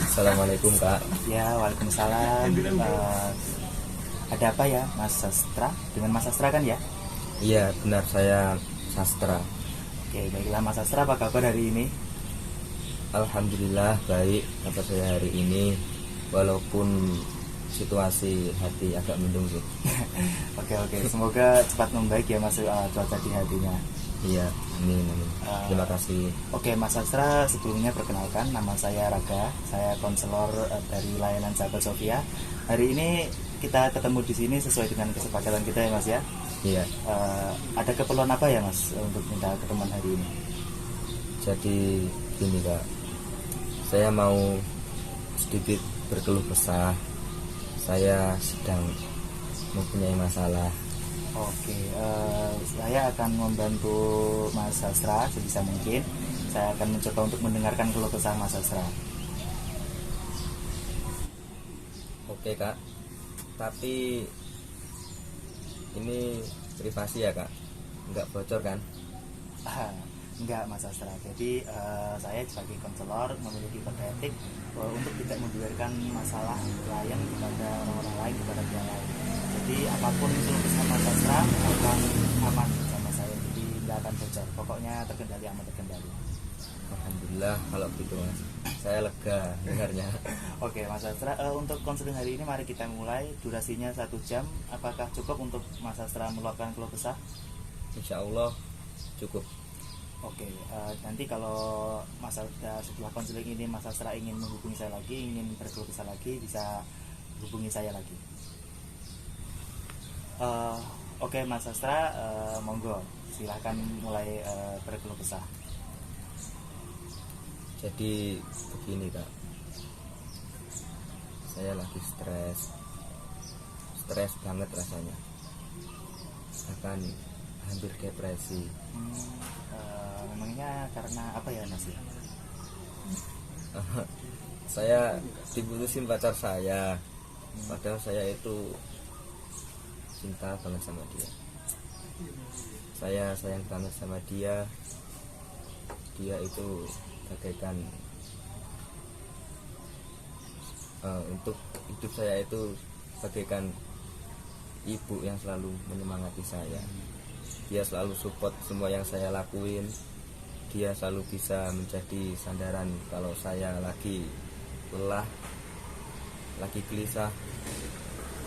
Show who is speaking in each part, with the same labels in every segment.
Speaker 1: Assalamualaikum Kak.
Speaker 2: Ya, waalaikumsalam. Ada apa ya, Mas Sastra? Dengan Mas Sastra kan ya?
Speaker 1: Iya benar, saya Sastra.
Speaker 2: Oke, baiklah Mas Sastra, apa kabar hari ini?
Speaker 1: Alhamdulillah baik kabar saya hari ini, walaupun situasi hati agak mendung sih.
Speaker 2: Oke, semoga cepat membaik ya Mas, cuaca di hatinya.
Speaker 1: Iya, amin. Terima kasih.
Speaker 2: Oke, Mas Sastra, sebelumnya perkenalkan, nama saya Raga, saya konselor dari layanan Sahabat Sofia. Hari ini kita ketemu di sini sesuai dengan kesepakatan kita ya Mas ya.
Speaker 1: Iya.
Speaker 2: Ada keperluan apa ya Mas untuk minta ketemuan hari ini?
Speaker 1: Jadi gini Kak, saya mau sedikit berkeluh kesah. Saya sedang mempunyai masalah.
Speaker 2: Oke, saya akan membantu Mas Sastra sebisa mungkin. Saya akan mencoba untuk mendengarkan keluh kesah Mas Sastra.
Speaker 1: Oke Kak, tapi ini privasi ya Kak, nggak bocor kan?
Speaker 2: Enggak Mas Sastra. Jadi saya sebagai konselor memiliki kode etik untuk tidak membiarkan masalah klien kepada orang-orang lain, kepada pihak lain. Jadi apapun keluh kesah Mas Sastra akan aman sama saya. Jadi nggak akan bocor. Pokoknya terkendali, aman terkendali.
Speaker 1: Alhamdulillah kalau gitu Mas, saya lega dengarnya.
Speaker 2: Oke Mas Sastra, untuk konseling hari ini mari kita mulai. Durasinya 1 jam. Apakah cukup untuk Mas Sastra meluapkan keluh kesah?
Speaker 1: Insya Allah cukup.
Speaker 2: Oke, nanti kalau Mas Sastra setelah konseling ini Mas Sastra ingin menghubungi saya lagi, ingin berkeluh kesah lagi, bisa hubungi saya lagi. Oke Mas Sastra, monggo silahkan mulai berkeluh kesah.
Speaker 1: Jadi begini Kak, saya lagi stres banget rasanya, akan hampir depresi.
Speaker 2: Memangnya karena apa ya Mas?
Speaker 1: Saya diputusin pacar saya, padahal saya itu cinta banget sama dia. Saya sayang banget sama dia. Dia itu bagaikan untuk hidup saya itu bagaikan ibu yang selalu menyemangati saya. Dia selalu support semua yang saya lakuin. Dia selalu bisa menjadi sandaran kalau saya lagi lelah, lagi gelisah.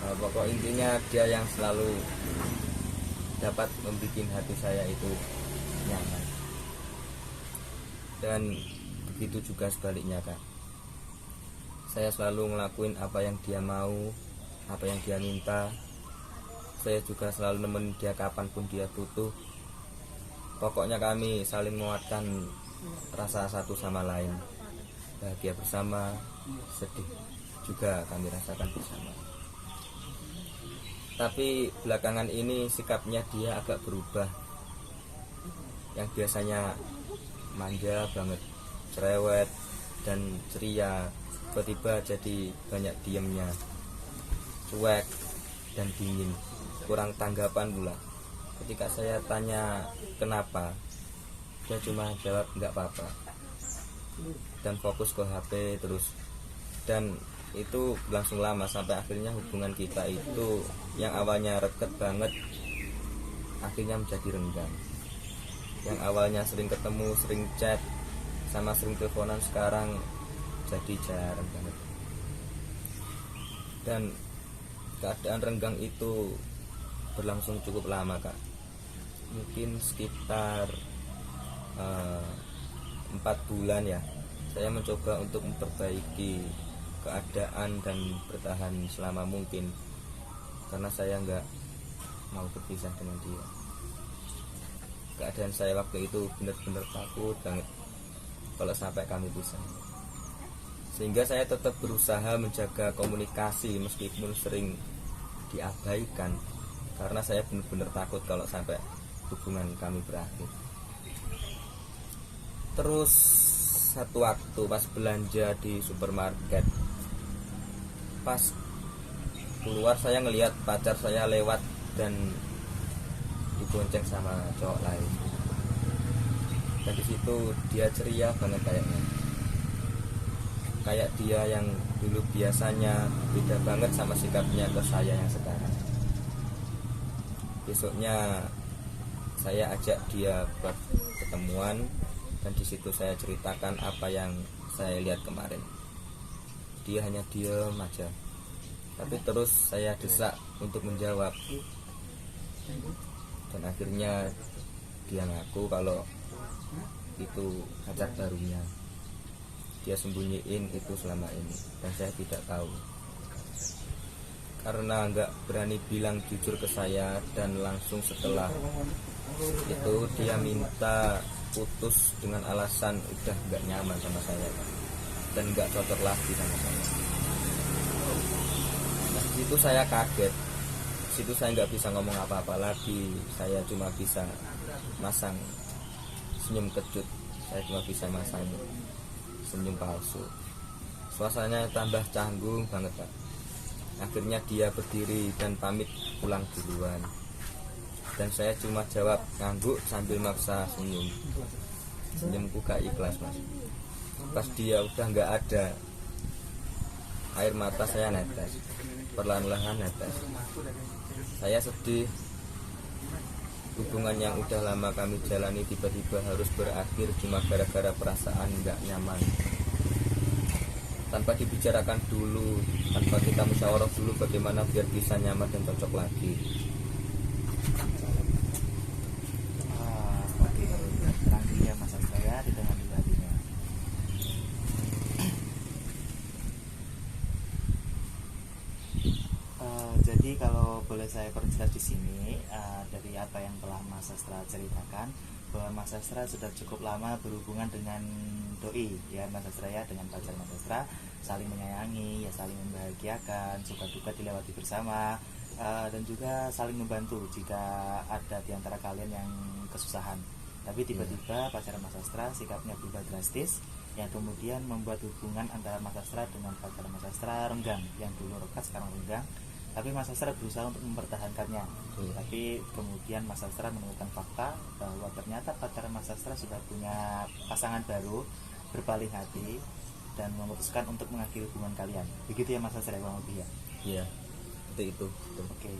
Speaker 1: Pokok intinya dia yang selalu dapat membuat hati saya itu nyaman. Dan begitu juga sebaliknya Kak, saya selalu ngelakuin apa yang dia mau, apa yang dia minta. Saya juga selalu nemenin dia kapanpun dia butuh. Pokoknya kami saling menguatkan rasa satu sama lain. Bahagia bersama, sedih juga kami rasakan bersama. Tapi belakangan ini sikapnya dia agak berubah. Yang biasanya manja banget, cerewet dan ceria, tiba-tiba jadi banyak diamnya, cuek dan dingin, kurang tanggapan pula. Ketika saya tanya kenapa, dia cuma jawab nggak apa-apa dan fokus ke HP terus. Dan itu berlangsung lama sampai akhirnya hubungan kita itu yang awalnya deket banget akhirnya menjadi renggang. Yang awalnya sering ketemu, sering chat, sama sering teleponan, sekarang jadi jarang banget. Dan keadaan renggang itu berlangsung cukup lama Kak, mungkin sekitar 4 bulan ya. Saya mencoba untuk memperbaiki keadaan dan bertahan selama mungkin, karena saya nggak mau berpisah dengan dia. Keadaan saya waktu itu benar-benar takut banget kalau sampai kami pisah, sehingga saya tetap berusaha menjaga komunikasi meskipun sering diabaikan, karena saya benar-benar takut kalau sampai hubungan kami berakhir. Terus satu waktu pas belanja di supermarket, pas keluar saya ngelihat pacar saya lewat dan dibonceng sama cowok lain. Dan di situ dia ceria banget kayaknya. kayak dia yang dulu biasanya beda banget sama sikapnya ke saya yang sekarang. Besoknya saya ajak dia buat ketemuan, dan di situ saya ceritakan apa yang saya lihat kemarin. Dia hanya diam aja, tapi terus saya desak untuk menjawab, dan akhirnya dia ngaku kalau itu pacar barunya. Dia sembunyiin itu selama ini dan saya tidak tahu, karena nggak berani bilang jujur ke saya. Dan langsung setelah itu dia minta putus dengan alasan udah nggak nyaman sama saya dan nggak cocok lagi sama saya. Nah, itu saya kaget. Situ saya nggak bisa ngomong apa-apa lagi. Saya cuma bisa masang senyum kejut. Saya cuma bisa masang senyum palsu. Suasananya tambah canggung banget, Pak. Akhirnya dia berdiri dan pamit pulang duluan. Dan saya cuma jawab ngangguk sambil maksa senyum. Senyumku gak ikhlas, Mas. Pas dia udah nggak ada, air mata saya netes, perlahan-lahan netes. Saya sedih. Hubungan yang udah lama kami jalani tiba-tiba harus berakhir cuma gara-gara perasaan nggak nyaman. Tanpa dibicarakan dulu, tanpa kita musyawarah dulu bagaimana biar bisa nyaman dan cocok lagi.
Speaker 2: Oke, tenang dulu ya Mas Astra ya, ditenang dulu hatinya. Jadi kalau boleh saya perjelas di sini, dari apa yang telah Mas Astra ceritakan, bahwa Mas Astra sudah cukup lama berhubungan dengan doi ya Mas Astra ya, dengan pacar Mas Astra, saling menyayangi ya, saling membahagiakan, suka duka dilewati bersama, dan juga saling membantu jika ada di antara kalian yang kesusahan. Tapi tiba-tiba pacar Mas Astra sikapnya berubah drastis, yang kemudian membuat hubungan antara Mas Astra dengan pacar Mas Astra renggang. Yang dulu rekat sekarang renggang. Tapi Mas Astra berusaha untuk mempertahankannya. Tapi kemudian Mas Astra menemukan fakta bahwa ternyata pacar Mas Astra sudah punya pasangan baru, berpaling hati dan memutuskan untuk mengakhiri hubungan kalian. Begitu ya Mas Astra, kurang lebih ya?
Speaker 1: Iya, seperti itu.
Speaker 2: Oke,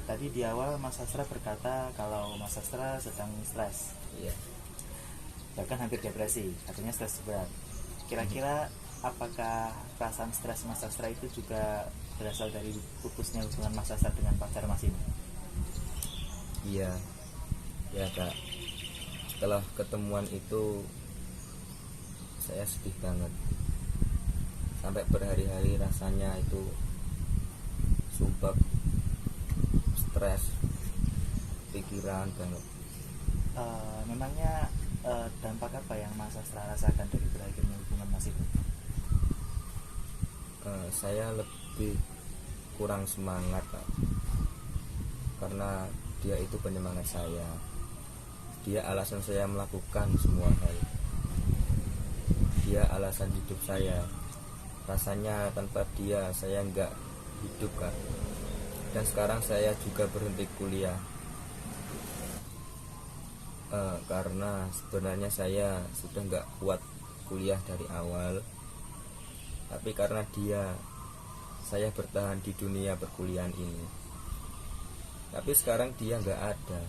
Speaker 2: tadi di awal Mas Astra berkata kalau Mas Astra sedang stres,
Speaker 1: Iya.
Speaker 2: bahkan hampir depresi, artinya stres berat. Kira-kira apakah perasaan stres Mas Astra itu juga berasal dari putusnya hubungan Mas Astra dengan pacar Mas ini?
Speaker 1: Iya, ya Kak. Setelah ketemuan itu saya sedih banget. Sampai berhari-hari rasanya itu sumpah, stres, pikiran banget.
Speaker 2: Memangnya dampak apa yang Mas Astra rasakan dari berakhirnya hubungan Mas itu?
Speaker 1: Saya lebih kurang semangat, Kak. Karena dia itu penyemangat saya. Dia alasan saya melakukan semua hal. Dia alasan hidup saya. Rasanya tanpa dia saya nggak hidup, Kak. Dan sekarang saya juga berhenti kuliah. Karena sebenarnya saya sudah nggak kuat kuliah dari awal, tapi karena dia saya bertahan di dunia perkuliahan ini. Tapi sekarang dia nggak ada,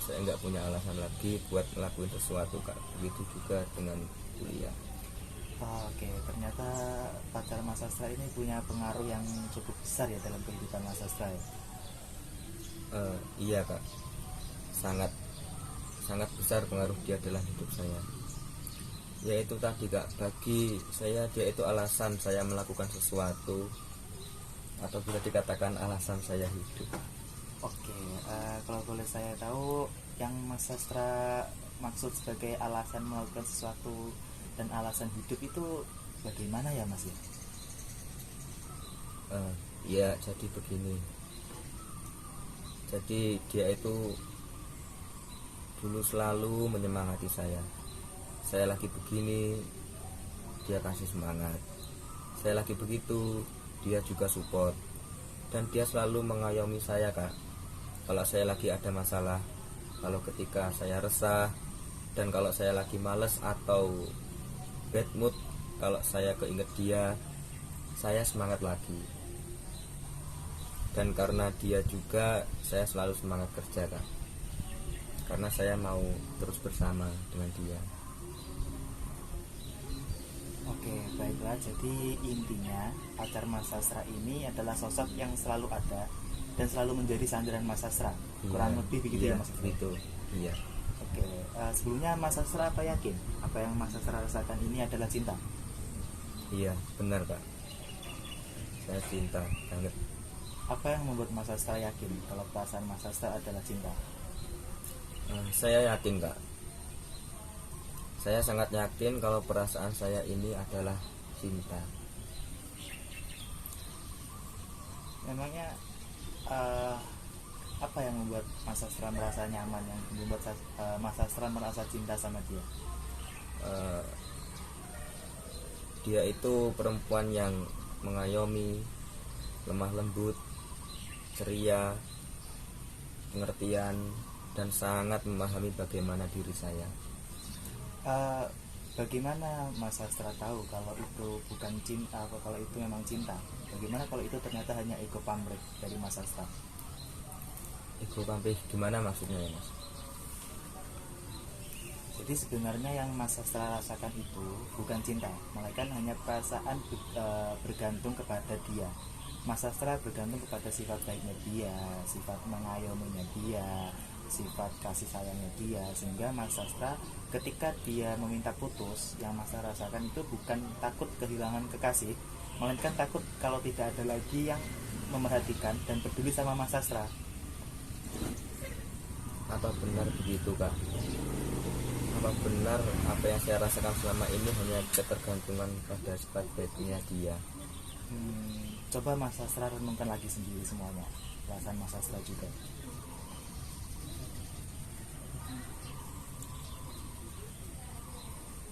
Speaker 1: saya nggak punya alasan lagi buat ngelakuin sesuatu, Kak. Begitu juga dengan kuliah.
Speaker 2: Oke, ternyata pacar Mas Astra ini punya pengaruh yang cukup besar ya dalam kehidupan Mas Astra ya?
Speaker 1: Iya, Kak. Sangat besar pengaruh dia dalam hidup saya. Yaitu tadi, Kak, bagi saya dia itu alasan saya melakukan sesuatu, atau bisa dikatakan alasan saya hidup.
Speaker 2: Oke, kalau boleh saya tahu yang Mas Astra maksud sebagai alasan melakukan sesuatu dan alasan hidup itu bagaimana ya Mas ya?
Speaker 1: Ya jadi begini. Jadi dia itu dulu selalu menyemangati saya. Saya lagi begini, dia kasih semangat. Saya lagi begitu, dia juga support. Dan dia selalu mengayomi saya, Kak. Kalau saya lagi ada masalah, kalau ketika saya resah, dan kalau saya lagi males atau bad mood, kalau saya keinget dia, saya semangat lagi. Dan karena dia juga, saya selalu semangat kerja, Kak. Karena saya mau terus bersama dengan dia.
Speaker 2: Oke, baiklah. Jadi intinya pacar Mas Sastra ini adalah sosok yang selalu ada dan selalu menjadi sandaran Mas Sastra. Kurang lebih begitu ya Mas Sastra?
Speaker 1: Begitu, iya.
Speaker 2: Oke, sebelumnya Mas Sastra apa yakin apa yang Mas Sastra rasakan ini adalah cinta?
Speaker 1: Iya, benar, Kak. Saya cinta banget.
Speaker 2: Apa yang membuat Mas Sastra yakin kalau perasaan Mas Sastra adalah cinta?
Speaker 1: Saya yakin, Kak. Saya sangat yakin kalau perasaan saya ini adalah cinta.
Speaker 2: Memangnya apa yang membuat Mas Sastra merasa nyaman, yang membuat Mas Sastra merasa cinta sama dia?
Speaker 1: Eh, Dia itu perempuan yang mengayomi, lemah lembut, ceria, pengertian, dan sangat memahami bagaimana diri saya.
Speaker 2: Bagaimana Mas Sastra tahu kalau itu bukan cinta, atau kalau itu memang cinta? Bagaimana kalau itu ternyata hanya ego pamrih dari Mas Sastra?
Speaker 1: Ego pamrih gimana maksudnya ya, Mas?
Speaker 2: Jadi sebenarnya yang Mas Sastra rasakan itu bukan cinta, melainkan hanya perasaan bergantung kepada dia. Mas Sastra bergantung kepada sifat baiknya dia, sifat mengayominya dia, sifat kasih sayangnya dia, sehingga Mas Sastra ketika dia meminta putus, yang Mas Sastra rasakan itu bukan takut kehilangan kekasih, melainkan takut kalau tidak ada lagi yang memerhatikan dan peduli sama Mas Sastra.
Speaker 1: Apa benar begitu, Kak? Apa benar apa yang saya rasakan selama ini hanya ketergantungan pada sifat baiknya dia?
Speaker 2: Coba Mas Sastra renungkan lagi sendiri semuanya, perasaan Mas Sastra juga.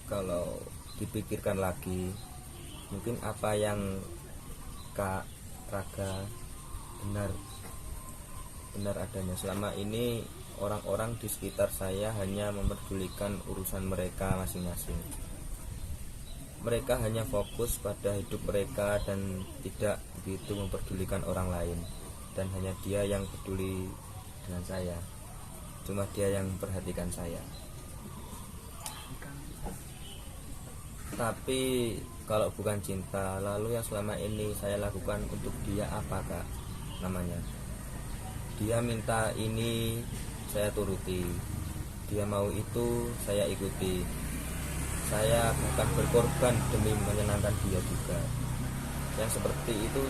Speaker 1: Kalau dipikirkan lagi, mungkin apa yang Kak Raga benar adanya. Selama ini orang-orang di sekitar saya hanya memperdulikan urusan mereka masing-masing. Mereka hanya fokus pada hidup mereka dan tidak begitu memperdulikan orang lain. Dan hanya dia yang peduli dengan saya. Cuma dia yang memperhatikan saya. Tapi kalau bukan cinta, lalu yang selama ini saya lakukan untuk dia apa, Kak? Namanya, dia minta ini, saya turuti. Dia mau itu, saya ikuti. Saya bahkan berkorban demi menyenangkan dia juga. Yang seperti itu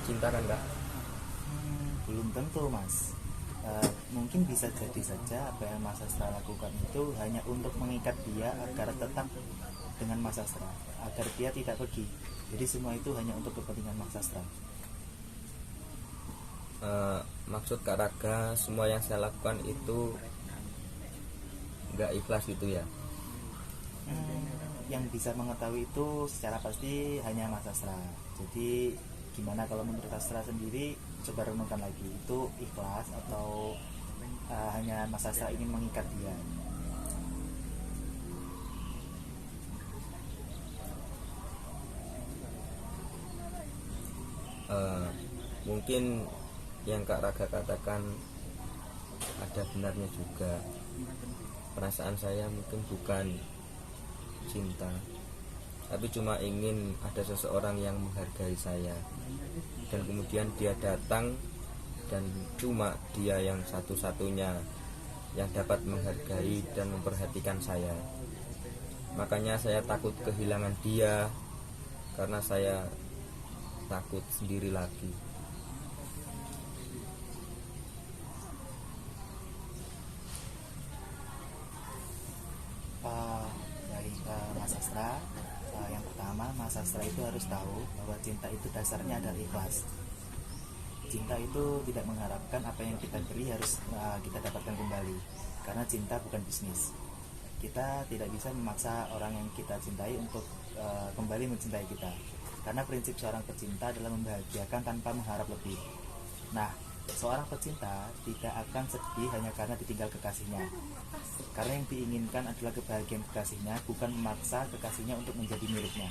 Speaker 1: cinta kan, Kak?
Speaker 2: Belum tentu, Mas. Mungkin bisa jadi saja apa yang Mas Sastra lakukan itu hanya untuk mengikat dia agar tetap dengan Mas Sastra, agar dia tidak pergi. Jadi semua itu hanya untuk kepentingan Mas Sastra.
Speaker 1: Maksud Kak Raga, semua yang saya lakukan itu nggak ikhlas gitu ya?
Speaker 2: Yang bisa mengetahui itu secara pasti hanya Mas Sastra. Jadi gimana kalau menurut Sastra sendiri, coba renungkan lagi, itu ikhlas atau hanya Mas Sastra ingin mengikat dia?
Speaker 1: Mungkin yang Kak Raga katakan ada benarnya juga. Perasaan saya mungkin bukan cinta, tapi cuma ingin ada seseorang yang menghargai saya, dan kemudian dia datang dan cuma dia yang satu-satunya yang dapat menghargai dan memperhatikan saya. Makanya saya takut kehilangan dia, karena saya takut sendiri lagi.
Speaker 2: Dari Mas Sastra, yang pertama Mas Sastra itu harus tahu bahwa cinta itu dasarnya adalah ikhlas. Cinta itu tidak mengharapkan apa yang kita beri harus kita dapatkan kembali, karena cinta bukan bisnis. Kita tidak bisa memaksa orang yang kita cintai untuk kembali mencintai kita, karena prinsip seorang pecinta adalah membahagiakan tanpa mengharap lebih. Nah, seorang pecinta tidak akan sedih hanya karena ditinggal kekasihnya. Karena yang diinginkan adalah kebahagiaan kekasihnya, bukan memaksa kekasihnya untuk menjadi miliknya.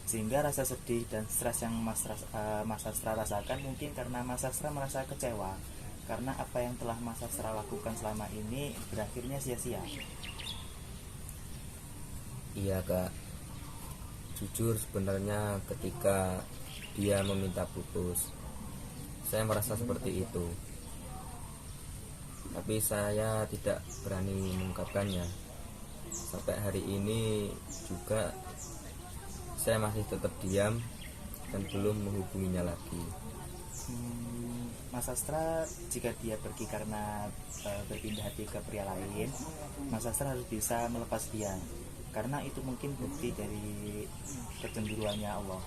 Speaker 2: Sehingga rasa sedih dan stres yang Mas Sastra rasakan mungkin karena Mas Sastra merasa kecewa karena apa yang telah Mas Sastra lakukan selama ini berakhirnya sia-sia.
Speaker 1: Iya kak, jujur sebenarnya ketika dia meminta putus, saya merasa seperti itu. Tapi saya tidak berani mengungkapkannya. Sampai hari ini juga saya masih tetap diam dan belum menghubunginya lagi.
Speaker 2: Mas Sastra jika dia pergi karena berpindah hati ke pria lain, Mas Sastra harus bisa melepas dia, karena itu mungkin bukti dari kecemburuannya Allah.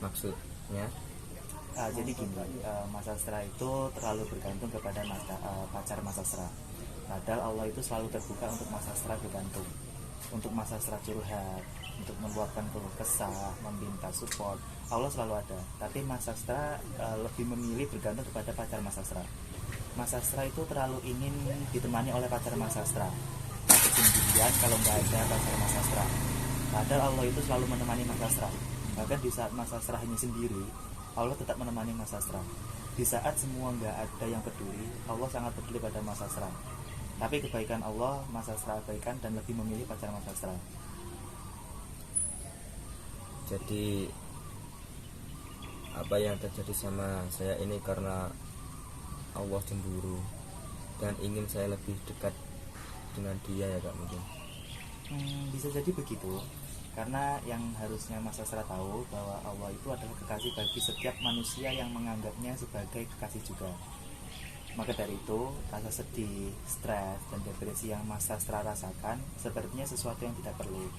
Speaker 1: Maksudnya?
Speaker 2: Jadi gini, Mas Sastra itu terlalu bergantung kepada pacar Mas Sastra. Padahal Allah itu selalu terbuka untuk Mas Sastra bergantung, untuk Mas Sastra curhat, untuk meluapkan keluh kesah, meminta support. Allah selalu ada. Tapi Mas Sastra lebih memilih bergantung kepada pacar Mas Sastra. Mas Sastra itu terlalu ingin ditemani oleh pacar Mas Sastra. Takut sendirian kalau nggak ada pacar Mas Sastra. Padahal Allah itu selalu menemani Mas Sastra. Bahkan di saat Mas Sastra hanya sendiri, Allah tetap menemani Mas Sastra. Di saat semua nggak ada yang peduli, Allah sangat peduli pada Mas Sastra. Tapi kebaikan Allah, Mas Sastra abaikan dan lebih memilih pacar Mas Sastra.
Speaker 1: Jadi apa yang terjadi sama saya ini karena Allah cemburu dan ingin saya lebih dekat dengan dia ya kak mungkin.
Speaker 2: Bisa jadi begitu. Karena yang harusnya Mas Sastra tahu bahwa Allah itu adalah kekasih bagi setiap manusia yang menganggapnya sebagai kekasih juga. Maka dari itu, rasa sedih, stres, dan depresi yang Mas Sastra rasakan sepertinya sesuatu yang tidak perlu.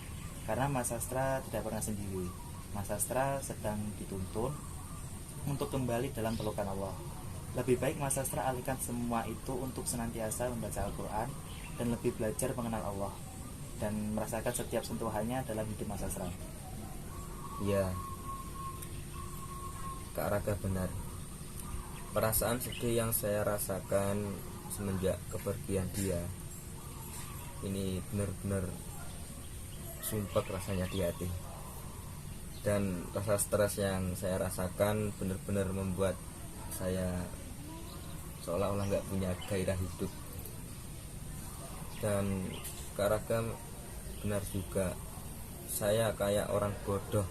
Speaker 2: Karena Mas Sastra tidak pernah sendiri. Mas Sastra sedang dituntun untuk kembali dalam pelukan Allah. Lebih baik Mas Sastra alihkan semua itu untuk senantiasa membaca Al-Quran dan lebih belajar mengenal Allah dan merasakan setiap sentuhannya dalam hidup Mas Sastra.
Speaker 1: Iya, Kak Raga benar. Perasaan sedih yang saya rasakan semenjak kepergian dia ini benar-benar sumpek rasanya di hati. Dan rasa stres yang saya rasakan benar-benar membuat saya seolah-olah nggak punya gairah hidup. Dan Kak Raga benar juga, saya kayak orang bodoh,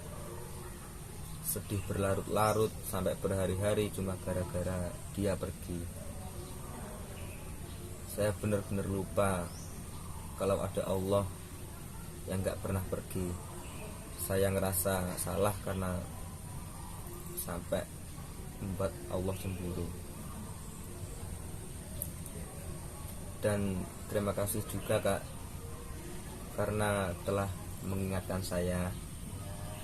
Speaker 1: sedih berlarut-larut sampai berhari-hari cuma gara-gara dia pergi. Saya benar-benar lupa kalau ada Allah yang gak pernah pergi. Saya ngerasa salah karena sampai membuat Allah cemburu. Dan terima kasih juga kak karena telah mengingatkan saya,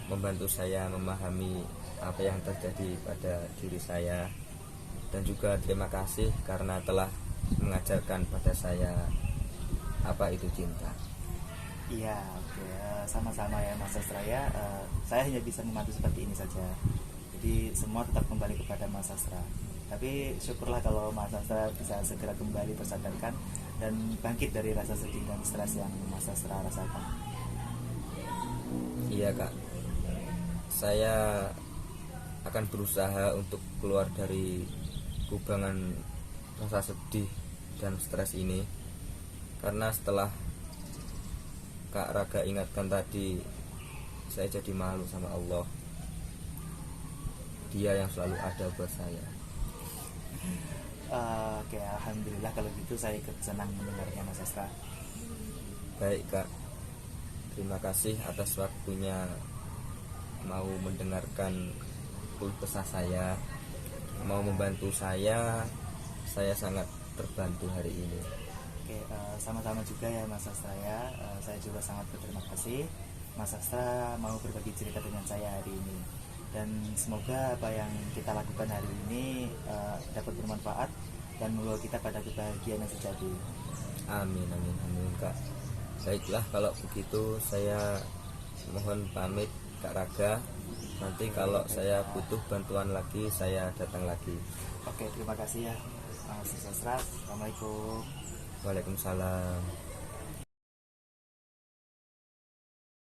Speaker 1: membantu saya memahami apa yang terjadi pada diri saya. Dan juga terima kasih karena telah mengajarkan pada saya apa itu cinta.
Speaker 2: Iya, oke. Sama-sama ya Mas Sastra ya. Saya hanya bisa membantu seperti ini saja. Jadi semua tetap kembali kepada Mas Sastra. Tapi syukurlah kalau Mas Sastra bisa segera kembali tersadarkan dan bangkit dari rasa sedih dan stres yang Mas Sastra rasakan.
Speaker 1: Iya kak, saya akan berusaha untuk keluar dari kubangan rasa sedih dan stres ini. Karena setelah Kak Raga ingatkan tadi, saya jadi malu sama Allah. Dia yang selalu ada buat saya.
Speaker 2: Oke, alhamdulillah kalau gitu saya ikut senang mendengarnya Mas Sastra.
Speaker 1: Baik kak, terima kasih atas waktunya mau mendengarkan keluh kesah saya, mau membantu saya sangat terbantu hari ini.
Speaker 2: Oke, sama-sama juga ya Mas Sastra ya. Saya juga sangat berterima kasih Mas Sastra mau berbagi cerita dengan saya hari ini. Dan semoga apa yang kita lakukan hari ini dapat bermanfaat dan membawa kita pada kebahagiaan yang sejati.
Speaker 1: Amin, amin, amin kak. Baiklah kalau begitu saya mohon pamit Kak Raga. Nanti kalau saya butuh bantuan lagi, saya datang lagi.
Speaker 2: Oke, terima kasih ya Mas Sastra. Assalamualaikum.
Speaker 1: Waalaikumsalam.